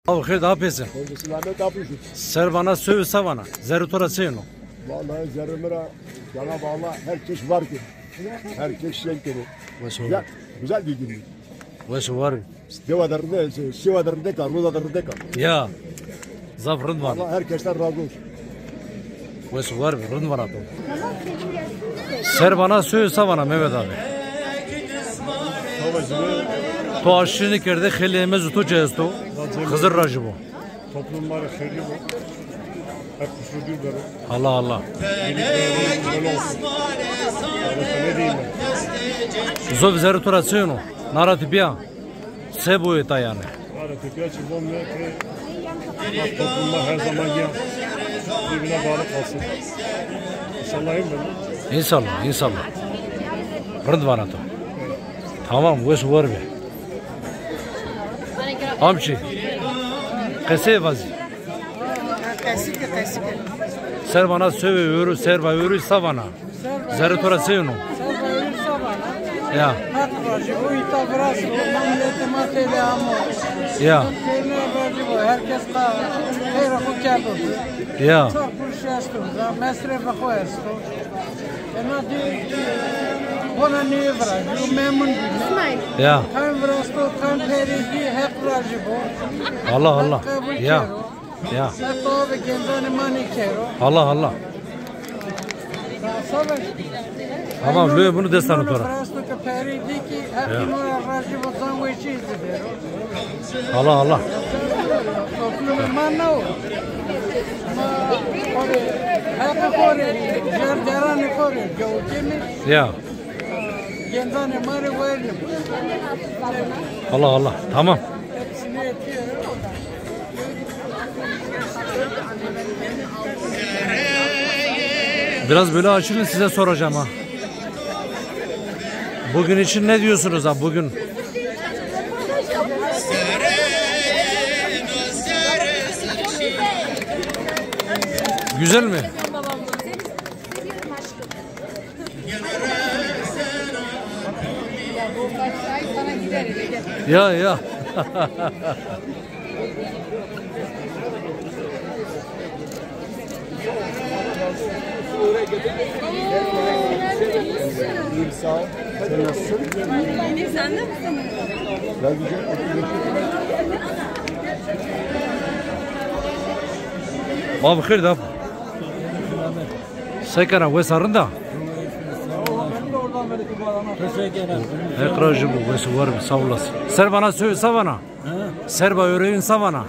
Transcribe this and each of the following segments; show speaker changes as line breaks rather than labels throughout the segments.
Abi hayır daha pesin.
Selamet yapıyorsun.
Ser bana söv savana. Zerutora seyno.
Vallahi zerremira Cenab-ı Allah herkes var ki. Herkes şenkeri. Güzel, güzel bir gün.
Veş var.
Sivadarında kal, Rudadarında kal.
Ya. Zafrın var.
Allah herkesten razı olsun.
Veş var. Rın var abi. Ser bana söv savana Mehmet abi. To aşını kerde xeliyemez utu cesto. Hızır racı bu.
Toplumları şerli bu. Hep kusurdular.
Allah Allah.
Ne diyeyim ben?
Zov zerutora seyno. Naratipiya. Sebu eta yani.
Naratipiya çizmem ne ki toplumlar her zaman yan. Birbirine bağlı kalsın. İnşallah'ım ben.
İnşallah, inşallah. Rınd var ato. Tamam, veş var be. Amçi. Kese vazi. Ser bana söve yürü, ser bana yürü savana. Zerutora seyno. Ya. Ya.
Herkes
Ya. Ya. Allah Allah. Ya. Ya. Allah Allah. Tamam, löy bunu destanı tora. Allah Allah. Ya. Allah Allah. Tamam. Biraz böyle açılın, size soracağım ha. Bugün için ne diyorsunuz ha bugün? Güzel mi? Ya ya.
Sağ ol. Sen nasılsın?
Sen de misin?
Ben güzel.
Abi hayır da. Sekara ve sarında. Ekrajı bu ve var sağ olasın. Ser bana söyle savana. Serba yüreğin savana.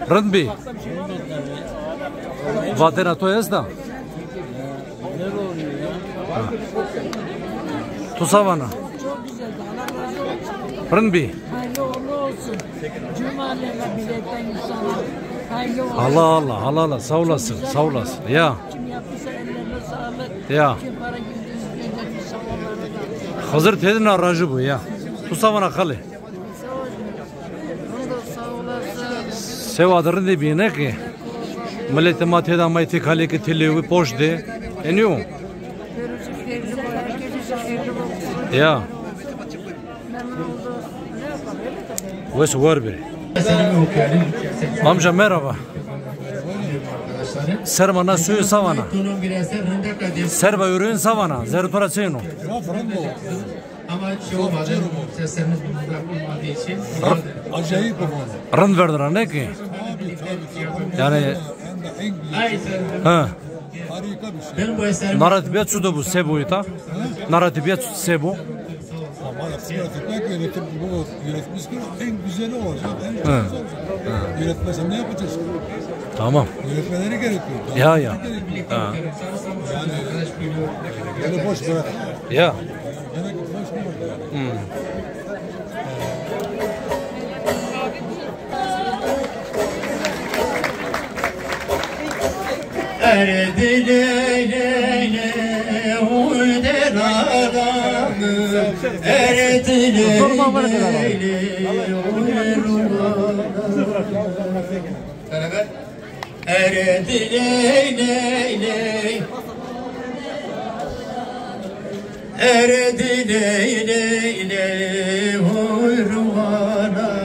Rındbi. Vatena toyaz da. Tu savana. Rındbi. Allah Allah Allah Allah sağ olasın sağ olasın ya. Ya. Hazır tedin aracı bu ya. Tu savana kali. Sevadırın de bir ne ki? Millete mateda mayti kali ki tili poş de. Eniyor. Ya. Wes var biri. Amca merhaba. Sermana suyu savana. Serba yürüyün savana. Zerutora seyno.
Ama çoğu bazen seslerimiz olmadığı için
Acayip bu.
Rınd verdiler ne ki? Yani ha.
Harika bir şey.
ben bu eserimi
Naratibiyat suda bu sebuita. Naratibiyat sebu.
Ama yönetmek yönetim bu yönetmiş ki en güzeli olacak. En güzeli olacak. Yönetmesen ne yapacaksın?
Tamam.
Yönetmeleri gerekiyor.
Ya ya. Ha.
Yani boş bırak.
Ya.
Yani boş bırak.
erdi leyle uyderanım erdi leyle beraber erdi leyle erdi leyle uyruana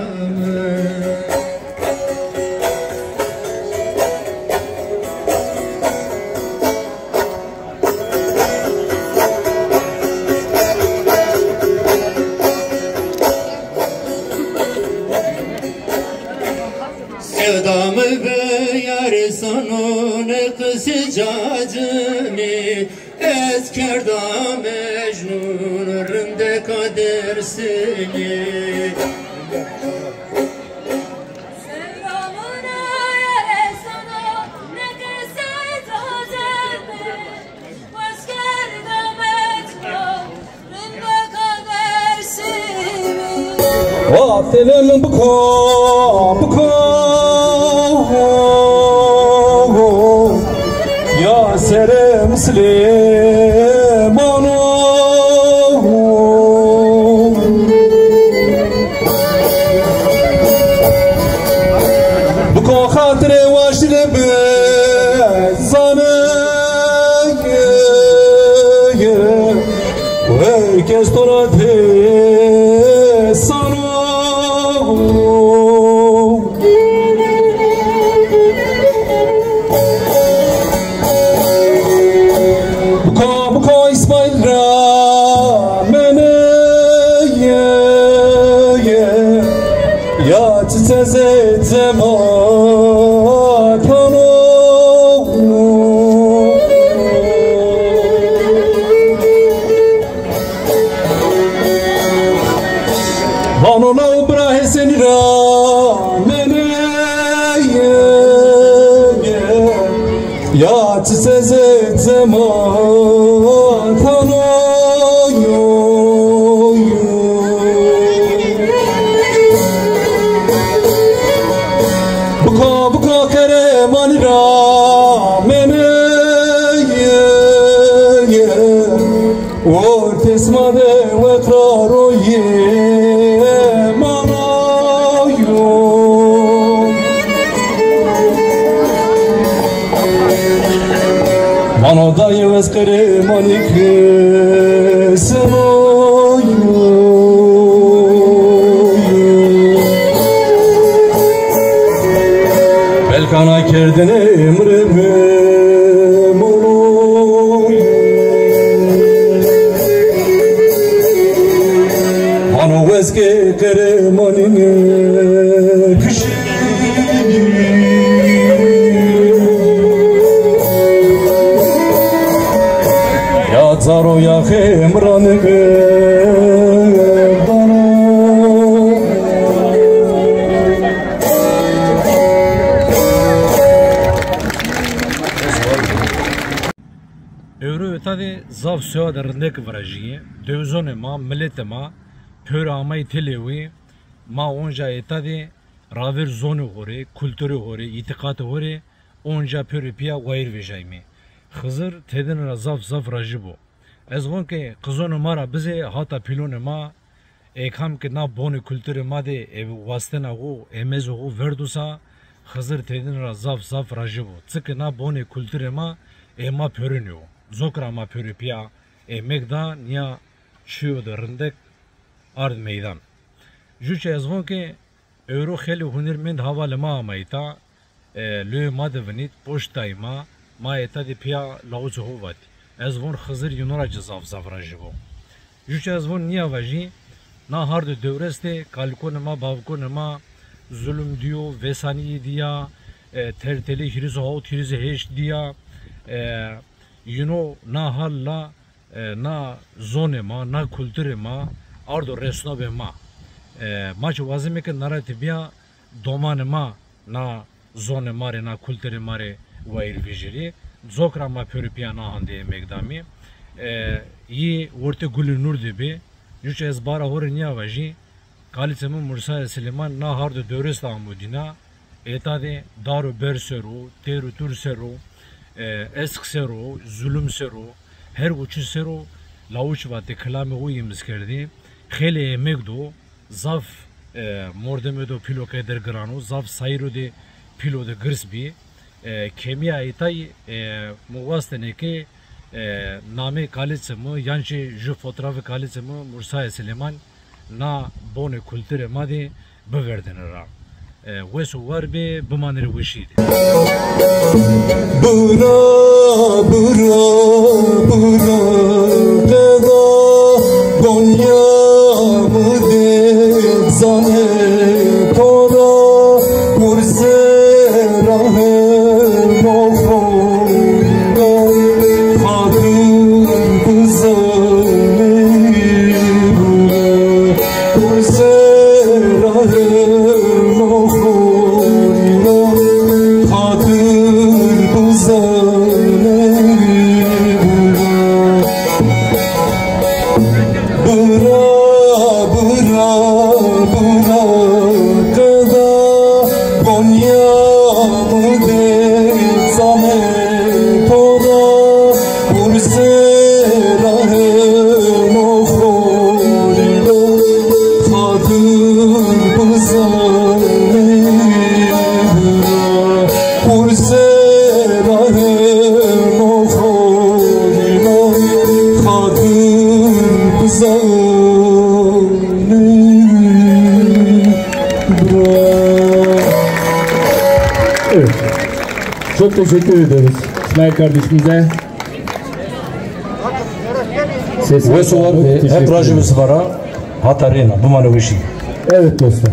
sanone kısacacını Ez kerda mecnun rinde kadersini
Vaftilim buko Ya sere Müslümanu Buko hatire vaşile bezanı Herkes torate sanu Buko İsmail Ramene Ya çiçeze zematano Vanola ubrahe seni ramene Ya çiçeze zematano Buko keremani ramene Ortesmade ve kraroye Mano dayı eskere manik senoyu Belkana kerdene emreme monoyu Mano eskere manik kışı Zaro ya hemranı bana
Euro tadı zav söğa derinde kıvrajiye dövzone ma millete ma pör amay televi ma onca tadı raver zonu hore kültürü hore itikatı hore onca pör piya gayr vejaymi Xızır tedin zaf rajibo Ez von ki kızonu mara bize hata pilone ma ekam ki na boni kültürü ma de vastena hu emez hu verdusa Xızır tedin zaf rajibo Tık na boni kültürü ma ema pörünüyor Zokra ma pörü piya emekda niya çiyo da rindek ard meydan Juche ez von ki euro xeli hunirmend havale ma amayta Lü ma devenit poştay ma eta de pia lauç hovat ez von Xızır yunora zav rajibo Juche ez von niya vaji na hardo devreste kalkon ma bavkon ma zulüm diyo vesani diya terteli hiriz haut hiriz heş diya na halla na zone ma na kültüre ma ardo resnobe ma maç vazime ke naratibiya domane ma na zone mare na kültüre mare vair vijeri zokra ma pörüpiya na hande megdami yi orte gülü nur debi juche ez bara hore niya vaji kalitemu Mursa Süleyman na hardo dövres amudina etade daru berseru teru turseru eskseru zulümseru her uçu seru lauç va deklame uyimiz kerdi khele emegdo zaf mordemedo pilo keder grano zaf sayro de pilo de grsbi kemiya itay muvastene ki name kalitemu yanchi ju fotoğrafı kalitemu Mursa Süleyman na bone kültüre madi beverdenera Wesu var be bumanere wishidi
Bura Deda Gonya Mude Zane Tora Murse Rahe rahim okhorina Khadim bizani
Evet. Çok teşekkür ederiz İsmail kardeşimize.
Ve soğar hep rajımız var ha. Hatarina bu manevişi.
Evet dostlar.